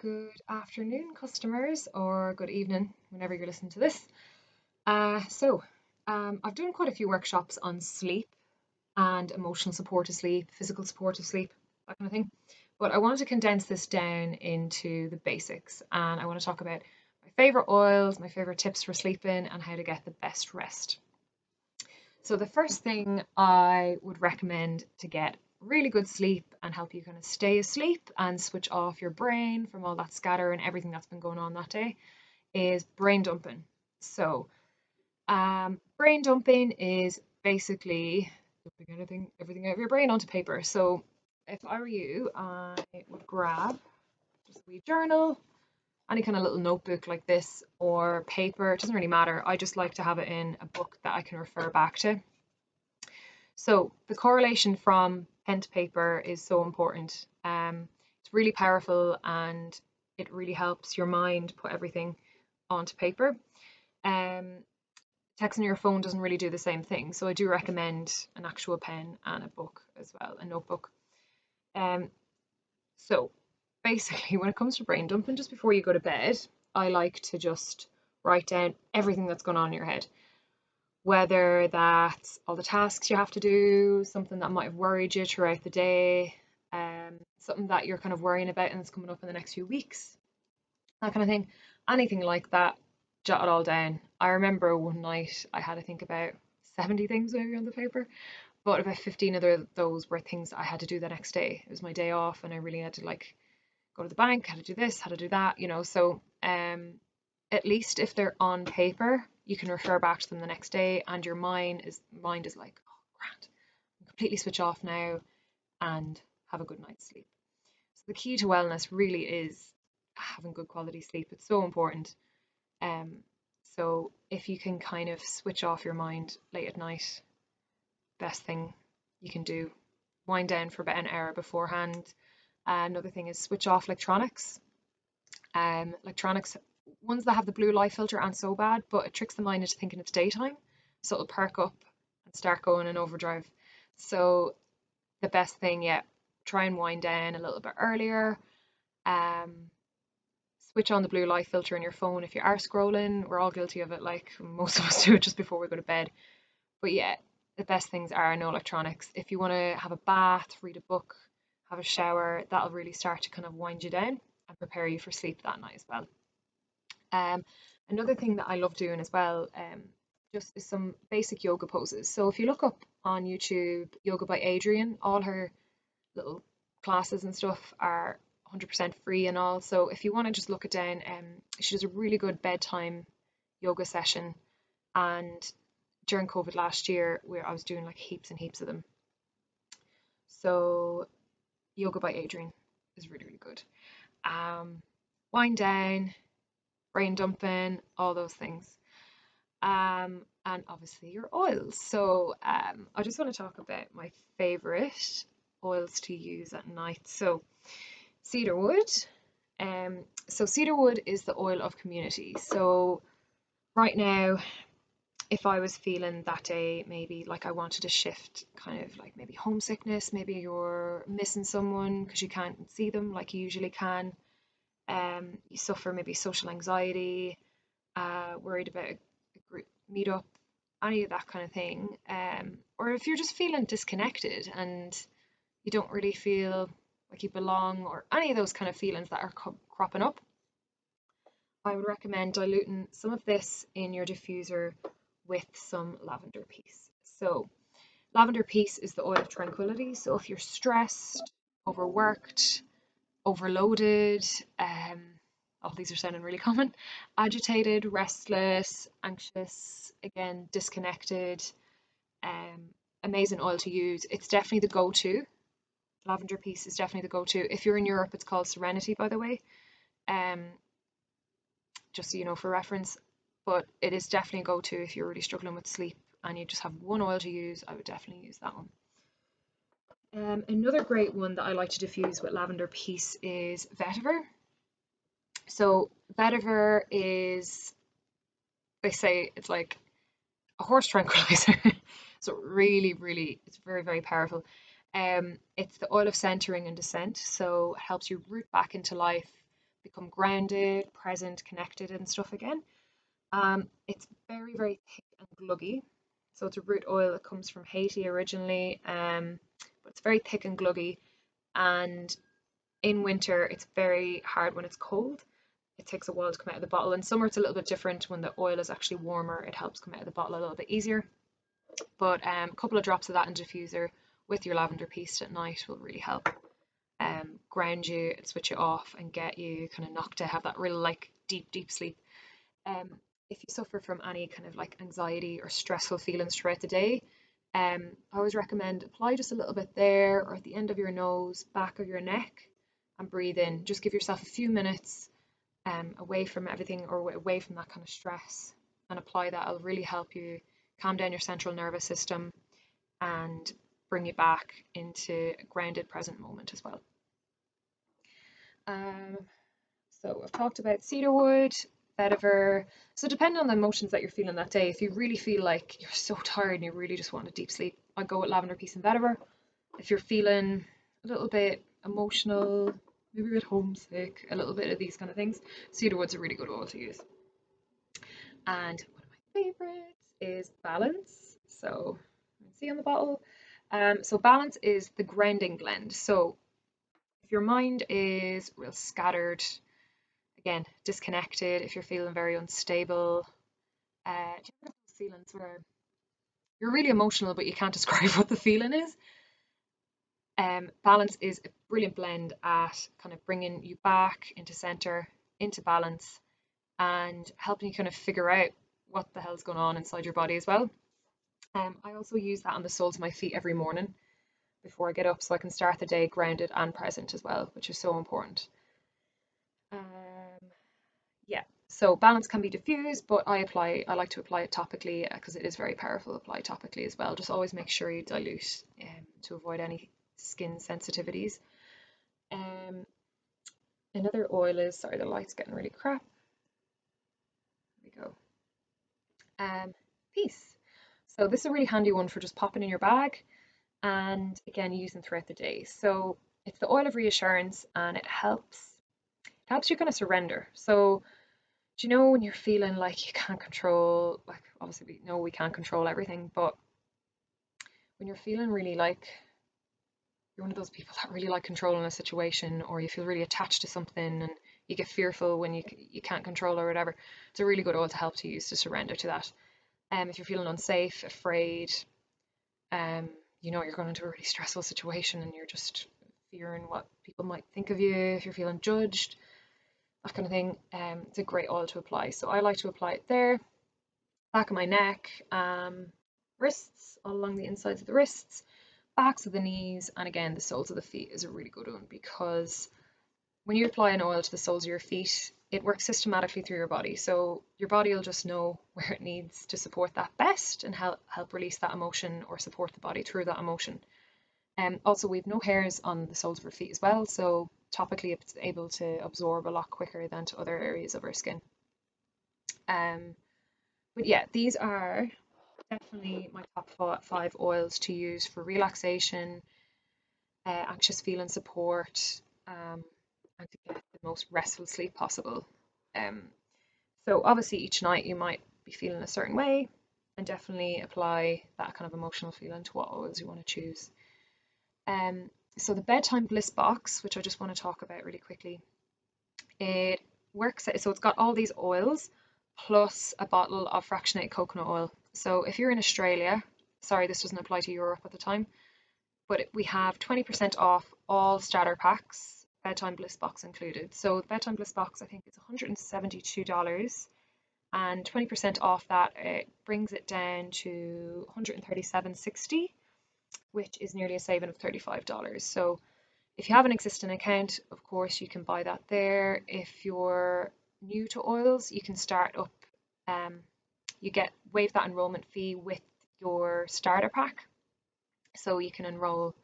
Good afternoon, customers, or good evening, whenever you're listening to this. I've done quite a few workshops on sleep and emotional support of sleep, physical support of sleep, that kind of thing. But I wanted to condense this down into the basics, and I want to talk about my favorite oils, my favorite tips for sleeping, and how to get the best rest. So the first thing I would recommend to get really good sleep and help you kind of stay asleep and switch off your brain from all that scatter and everything that's been going on that day is brain dumping. Brain dumping is basically dumping everything out of your brain onto paper. So if I were you, I would grab just a wee journal, any kind of little notebook like this, or paper. It doesn't really matter. I just like to have it in a book that I can refer back to. So the correlation from pen to paper is so important. It's really powerful and it really helps your mind put everything onto paper. Texting your phone doesn't really do the same thing. So I do recommend an actual pen and a book as well, a notebook. So basically, when it comes to brain dumping, just before you go to bed, I like to just write down everything that's going on in your head, whether that's all the tasks you have to do, something that might have worried you throughout the day, something that you're kind of worrying about and it's coming up in the next few weeks, that kind of thing. Anything like that, jot it all down. I remember one night I had to think about 70 things maybe on the paper, but about 15 of those were things I had to do the next day. It was my day off and I really had to like go to the bank, had to do this, had to do that, So at least if they're on paper, you can refer back to them the next day, and your mind is like, oh, grand, I'm completely switch off now, and have a good night's sleep. So the key to wellness really is having good quality sleep. It's so important. Um, so if you can kind of switch off your mind late at night, best thing you can do. Wind down for about an hour beforehand. Another thing is switch off electronics. Electronics, ones that have the blue light filter aren't so bad, but it tricks the mind into thinking it's daytime. So it'll perk up and start going in overdrive. So the best thing, yeah, try and wind down a little bit earlier. Um, Switch on the blue light filter in your phone if you are scrolling. We're all guilty of it, like most of us do it just before we go to bed. But yeah, the best things are no electronics. If you want to have a bath, read a book, have a shower, that'll really start to kind of wind you down and prepare you for sleep that night as well. Um, Another thing that I love doing as well, just is some basic yoga poses. So if you look up on YouTube, Yoga by Adriene, all her little classes and stuff are 100% free and all. So if you want to just look it down, she does a really good bedtime yoga session. And during COVID last year, where I was doing like heaps and heaps of them. So Yoga by Adriene is really, really good. Wind down, brain dumping, all those things. And obviously your oils. So I just want to talk about my favorite oils to use at night. So cedarwood. So cedarwood is the oil of community. So right now, if I was feeling that day, maybe like I wanted to shift, kind of like maybe homesickness, maybe you're missing someone because you can't see them like you usually can. You suffer maybe social anxiety, worried about a group meetup, any of that kind of thing. Or if you're just feeling disconnected and you don't really feel like you belong, or any of those kind of feelings that are cropping up, I would recommend diluting some of this in your diffuser with some lavender peace. So lavender peace is the oil of tranquility. So if you're stressed, overworked, overloaded, all these are sounding really common, agitated, restless, anxious, again, disconnected, amazing oil to use. It's definitely the go-to. Lavender peace is definitely the go-to. If you're in Europe, it's called Serenity, by the way. Um, just so you know for reference. But it is definitely a go-to if you're really struggling with sleep and you just have one oil to use. I would definitely use that one. Another great one that I like to diffuse with lavender peace is vetiver. So vetiver is, they say it's like a horse tranquilizer. So really, really, it's very, very powerful. It's the oil of centering and descent, so it helps you root back into life, become grounded, present, connected, and stuff again. It's very, very thick and gluggy. So it's a root oil that comes from Haiti originally, but it's very thick and gluggy. And in winter, it's very hard when it's cold. It takes a while to come out of the bottle. In summer, it's a little bit different. When the oil is actually warmer, it helps come out of the bottle a little bit easier. But a couple of drops of that in diffuser with your lavender paste at night will really help ground you, switch you off, and get you kind of knocked to have that real like deep sleep. If you suffer from any kind of like anxiety or stressful feelings throughout the day, I always recommend apply just a little bit there or at the end of your nose, back of your neck, and breathe in. Just give yourself a few minutes away from everything or away from that kind of stress, and apply that. It'll really help you calm down your central nervous system and bring you back into a grounded present moment as well. So I've talked about cedarwood, vetiver. So depending on the emotions that you're feeling that day, if you really feel like you're so tired and you really just want a deep sleep, I'd go with lavender, peace, and vetiver. If you're feeling a little bit emotional, maybe a bit homesick, a little bit of these kind of things, cedarwood's a really good oil to use. And one of my favorites is Balance. So you can see on the bottle. So Balance is the grounding blend. So if your mind is real scattered, again, disconnected, if you're feeling very unstable, do you have those feelings where you're really emotional but you can't describe what the feeling is? Balance is a brilliant blend at kind of bringing you back into center, into balance, and helping you kind of figure out what the hell's going on inside your body as well. I also use that on the soles of my feet every morning before I get up so I can start the day grounded and present as well, which is so important. Yeah, so Balance can be diffused, but I like to apply it topically because it is very powerful. Apply topically as well. Just always make sure you dilute to avoid any skin sensitivities. Another oil is, sorry, the light's getting really crap. There we go. Peace. So this is a really handy one for just popping in your bag and again using throughout the day. So it's the oil of reassurance, and it helps you kind of surrender. So do you know when you're feeling like you can't control, like obviously we know we can't control everything, but when you're feeling really like you're one of those people that really like controlling a situation, or you feel really attached to something and you get fearful when you can't control or whatever, it's a really good oil to help to use to surrender to that. If you're feeling unsafe, afraid, you're going into a really stressful situation and you're just fearing what people might think of you, if you're feeling judged, that kind of thing, it's a great oil to apply. So I like to apply it there, back of my neck, wrists, all along the insides of the wrists, backs of the knees, and again the soles of the feet is a really good one, because when you apply an oil to the soles of your feet, it works systematically through your body. So your body will just know where it needs to support that best and help release that emotion or support the body through that emotion. Also, we've no hairs on the soles of our feet as well, so topically it's able to absorb a lot quicker than to other areas of our skin. But yeah, these are definitely my top 5 oils to use for relaxation, anxious feeling support, and to get the most restful sleep possible. So obviously each night you might be feeling a certain way, and definitely apply that kind of emotional feeling to what oils you want to choose. So the Bedtime Bliss box, which I just want to talk about really quickly, it works, so it's got all these oils plus a bottle of fractionated coconut oil. So if you're in Australia, sorry, this doesn't apply to Europe at the time, but we have 20% off all starter packs, Bedtime Bliss box included. So the Bedtime Bliss box, I think it's $172, and 20% off that, it brings it down to $137.60, which is nearly a saving of $35. So if you have an existing account, of course, you can buy that there. If you're new to oils, you can start up, you waive that enrollment fee with your starter pack. So you can enroll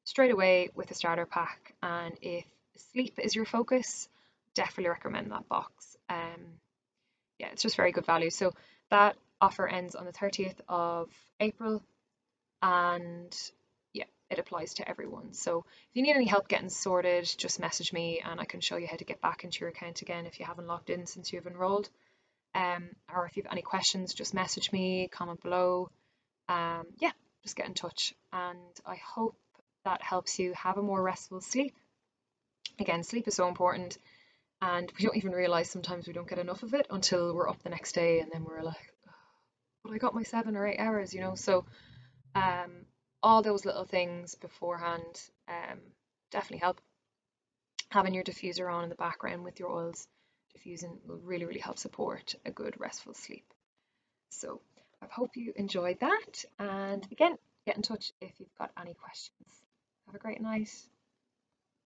straight away with a starter pack. And if sleep is your focus, definitely recommend that box. Yeah, it's just very good value. So that offer ends on the 30th of April. And yeah, it applies to everyone. So if you need any help getting sorted, just message me and I can show you how to get back into your account again if you haven't logged in since you've enrolled. Or if you have any questions, just message me, comment below. Yeah, just get in touch. And I hope that helps you have a more restful sleep. Again, sleep is so important, and we don't even realize sometimes we don't get enough of it until we're up the next day and then we're like, "Oh, but I got my 7 or 8 hours, you know." So um, all those little things beforehand definitely help. Having your diffuser on in the background with your oils diffusing will really, really help support a good restful sleep. So I hope you enjoyed that. And again, get in touch if you've got any questions. Have a great night.